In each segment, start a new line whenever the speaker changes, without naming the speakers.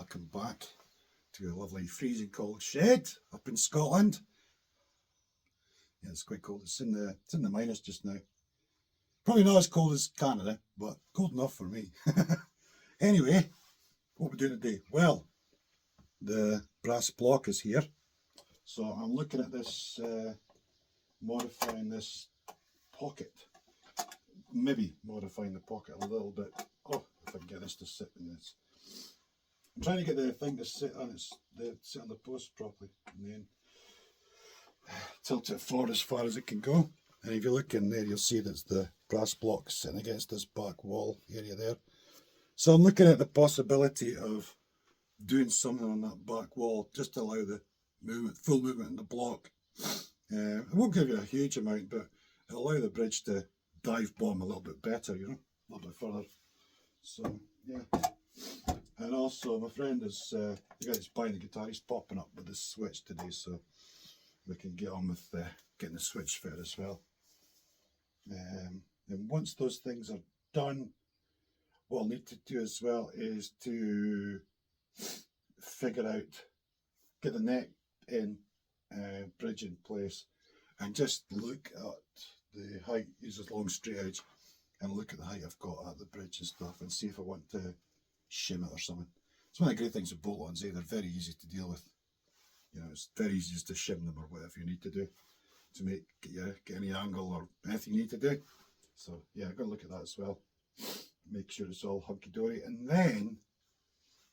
welcome back to a lovely freezing cold shed up in Scotland. Yeah, it's quite cold. It's in the minus just now. Probably not as cold as Canada, but cold enough for me. Anyway, what we're doing today? Well, the brass block is here, so I'm looking at this, modifying this pocket. Maybe modifying the pocket a little bit. Oh, if I can get this to sit in this. I'm trying to get the thing to sit on sit on the post properly, and then tilt it forward as far as it can go. And if you look in there, you'll see that's the brass block sitting against this back wall area there. So I'm looking at the possibility of doing something on that back wall just to allow the movement, full movement in the block. It won't give you a huge amount, but it'll allow the bridge to dive bomb a little bit better, you know, a little bit further. So yeah. And also my friend is the guy that's buying the guitar, he's popping up with the switch today, so we can get on with getting the switch fit as well. And once those things are done, what I'll need to do as well is to figure out, get the neck in, bridge in place, and just look at the height, use this long straight edge, and look at the height I've got at the bridge and stuff, and see if I want to shim it or something. It's one of the great things with bolt-ons, they're very easy to deal with. You know, it's very easy just to shim them or whatever you need to do to get any angle or anything you need to do. So yeah, I've got to look at that as well. Make sure it's all hunky-dory, and then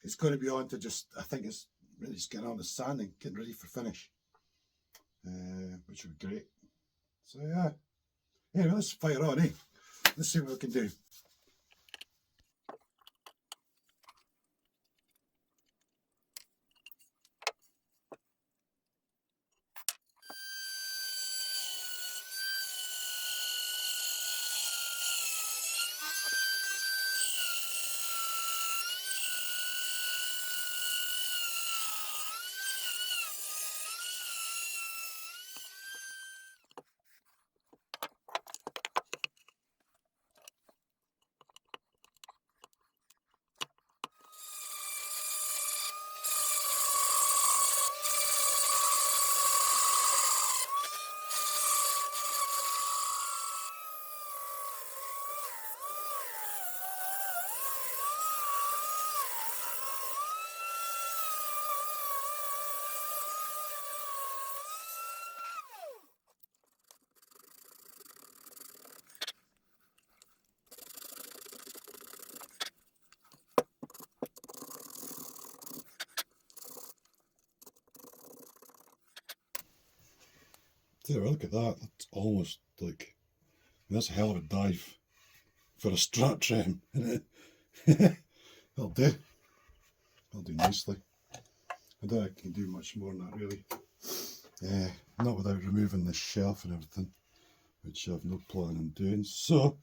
it's going to be on to just, I think it's really just getting on to sanding, getting ready for finish, which would be great. So yeah, anyway, let's fire on, eh? Let's see what we can do. There, look at that. That's almost like, that's a hell of a dive for a strut trim, isn't it? That'll do. That'll do nicely. I don't think I can do much more than that, really. Not without removing the shelf and everything, which I've no plan on doing. So,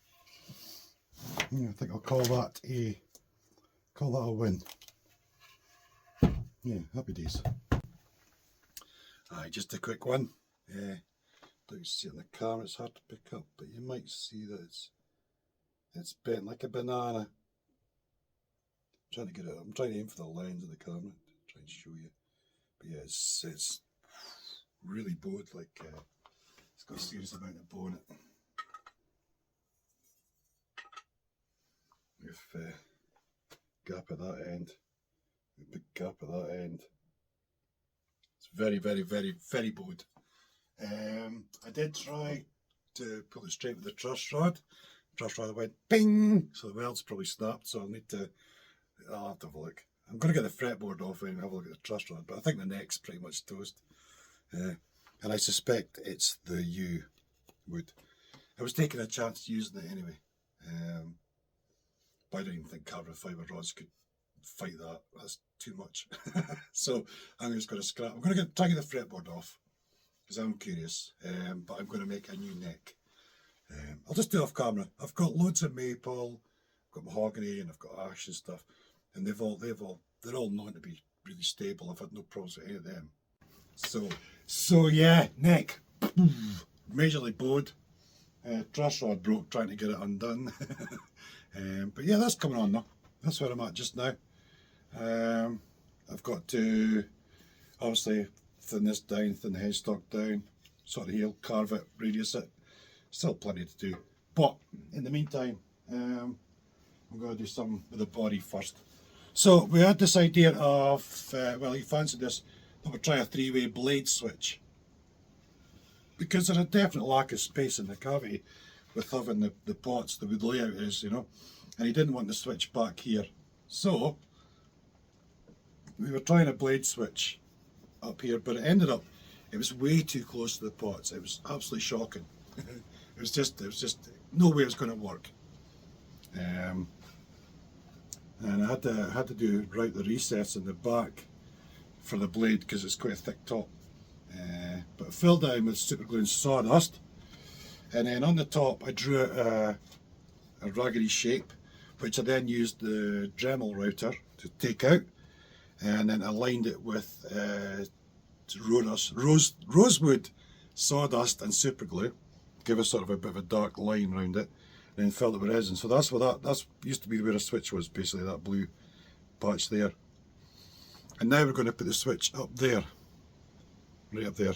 yeah, I think I'll call that a win. Yeah, happy days. Aye, just a quick one. Don't see it on the camera, it's hard to pick up, but you might see that it's bent like a banana. I'm trying to aim for the lens of the camera to try and show you. But yeah, it's really bowed, like it's got a serious amount of bow in it. With gap at that end, a big gap at that end. It's very, very, very, very bowed. I did try to pull it straight with the truss rod. Truss rod went ping, so the weld's probably snapped, so I'll have to have a look. I'm going to get the fretboard off and have a look at the truss rod, but I think the neck's pretty much toast. And I suspect it's the U wood. I was taking a chance using it anyway, but I don't even think carbon fibre rods could fight that. That's too much. So I'm just going to scrap. I'm going to try and get the fretboard off, because I'm curious, but I'm going to make a new neck. I'll just do it off camera. I've got loads of maple, I've got mahogany, and I've got ash and stuff, and they're all known to be really stable. I've had no problems with any of them. So yeah, neck, majorly bowed. Truss rod broke trying to get it undone. But yeah, that's coming on now. That's where I'm at just now. I've got to obviously thin this down, thin the headstock down, sort of heel, carve it, radius it. Still plenty to do. But in the meantime, I'm going to do something with the body first. So we had this idea of, well, he fancied this, that we'd try a three-way blade switch. Because there's a definite lack of space in the cavity with having the pots, the wood layout is, you know, and he didn't want the switch back here. So we were trying a blade switch up here, but it was way too close to the pots. It was absolutely shocking. it was just no way it was going to work. And I had to do right the recess in the back for the blade because it's quite a thick top. But I filled down with super glue and sawdust, and then on the top I drew a raggedy shape, which I then used the Dremel router to take out, and then I lined it with rosewood sawdust and super glue, give us sort of a bit of a dark line around it, and then filled it with resin. So that's what that used to be where a switch was, basically that blue patch there. And now we're going to put the switch up there, right up there,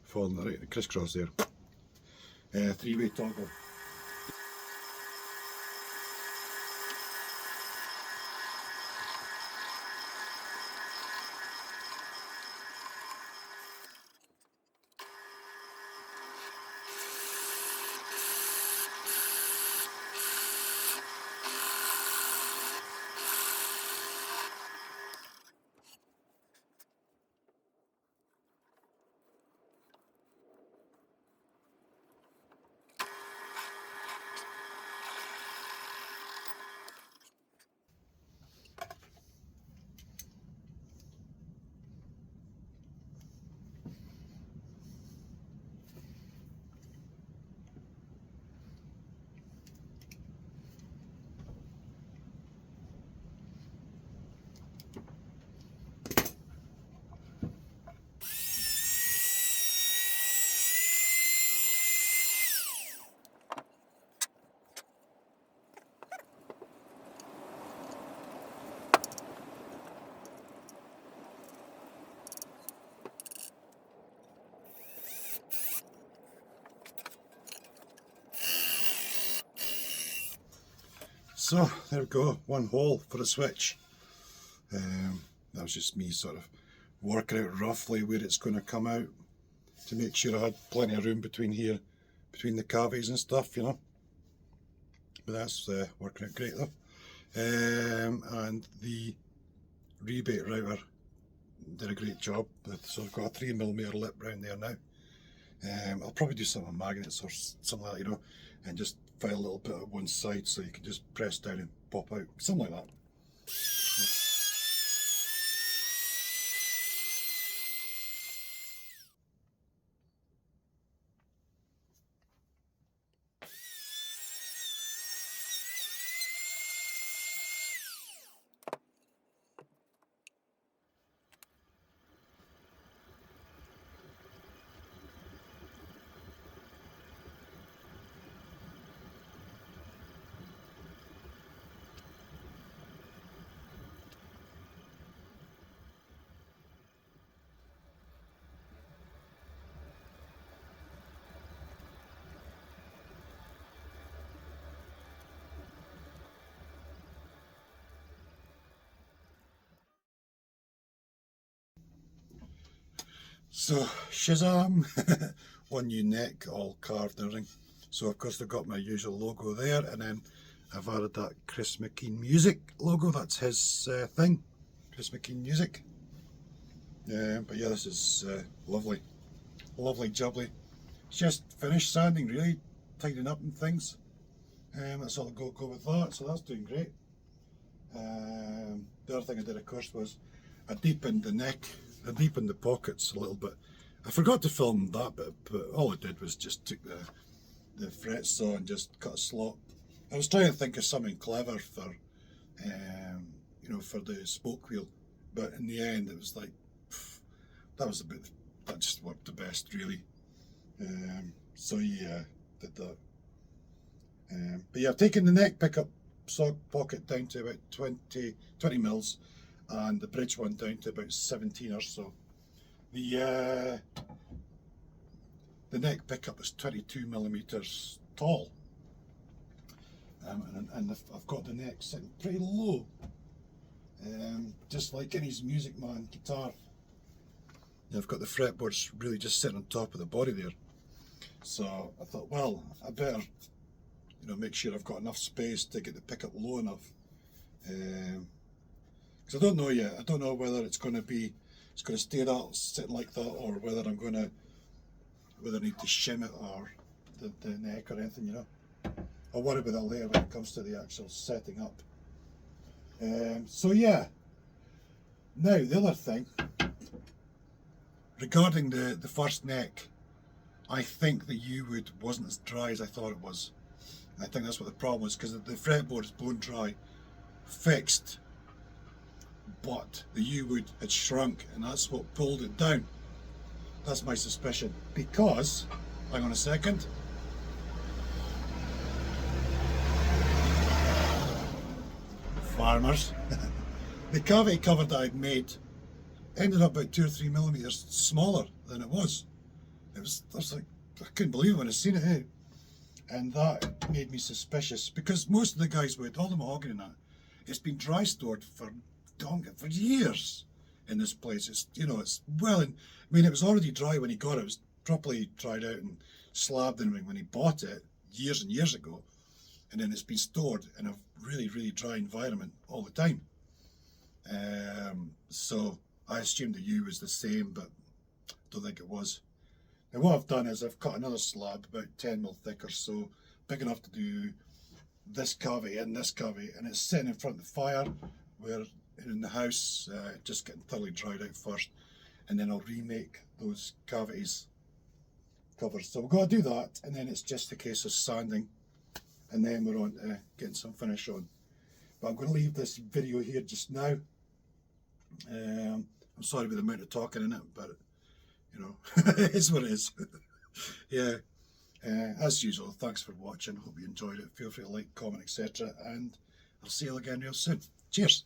falling right crisscross there. Three-way toggle. So there we go, one hole for a switch. That was just me sort of working out roughly where it's going to come out to make sure I had plenty of room between here, between the cavities and stuff, you know. But that's working out great though. And the rebate router did a great job. So I've got a 3mm lip round there now. I'll probably do some magnets or something like that, you know, and just file a little bit at one side so you can just press down and pop out, something like that. So Shazam, one new neck, all carved and everything. So of course they've got my usual logo there, and then I've added that Chris McKean Music logo. That's his thing, Chris McKean Music. But yeah, this is lovely, lovely jubbly. It's just finished sanding, really, tightening up and things. That's all go with that. So that's doing great. The other thing I did, of course, was I deepened the neck, I deepened the pockets a little bit. I forgot to film that bit, but all I did was just took the fret saw and just cut a slot. I was trying to think of something clever for, you know, for the spoke wheel, but in the end it was like, that just worked the best, really. So yeah, did that. But yeah, I've taken the neck pickup sock pocket down to about 20 mils, and the bridge one down to about 17 or so. The neck pickup is 22mm tall, and I've got the neck sitting pretty low, just like any Music Man guitar. I've got the fretboards really just sitting on top of the body there. So I thought, well, I better, make sure I've got enough space to get the pickup low enough. Because I don't know yet. I don't know whether it's going to stay that sitting like that, or whether I need to shim it or the neck or anything, I'll worry about that later when it comes to the actual setting up. So yeah. Now the other thing, regarding the first neck, I think the U-wood wasn't as dry as I thought it was. I think that's what the problem was, because the fretboard is bone dry, fixed, but the U-wood had shrunk, and that's what pulled it down. That's my suspicion, because, hang on a second, farmers, the cavity cover that I'd made ended up about 2 or 3mm smaller than it was. I was like, I couldn't believe it when I seen it, eh? And that made me suspicious, because most of the guys with all the mahogany and that, it's been dry stored for years in this place. It's it's well, and I mean, it was already dry when he got it. It was properly dried out and slabbed and everything when he bought it years and years ago, and then it's been stored in a really, really dry environment all the time. So I assumed the U was the same, but don't think it was. Now what I've done is I've cut another slab about 10mm thick or so, big enough to do this cavity and this cavity, and it's sitting in front of the fire where in the house, just getting thoroughly dried out first, and then I'll remake those cavities covers. So we've got to do that, and then it's just a case of sanding, and then we're on to getting some finish on. But I'm going to leave this video here just now. I'm sorry about the amount of talking in it, but it is what it is. Yeah. As usual, thanks for watching. Hope you enjoyed it. Feel free to like, comment, etc. And I'll see you again real soon. Cheers.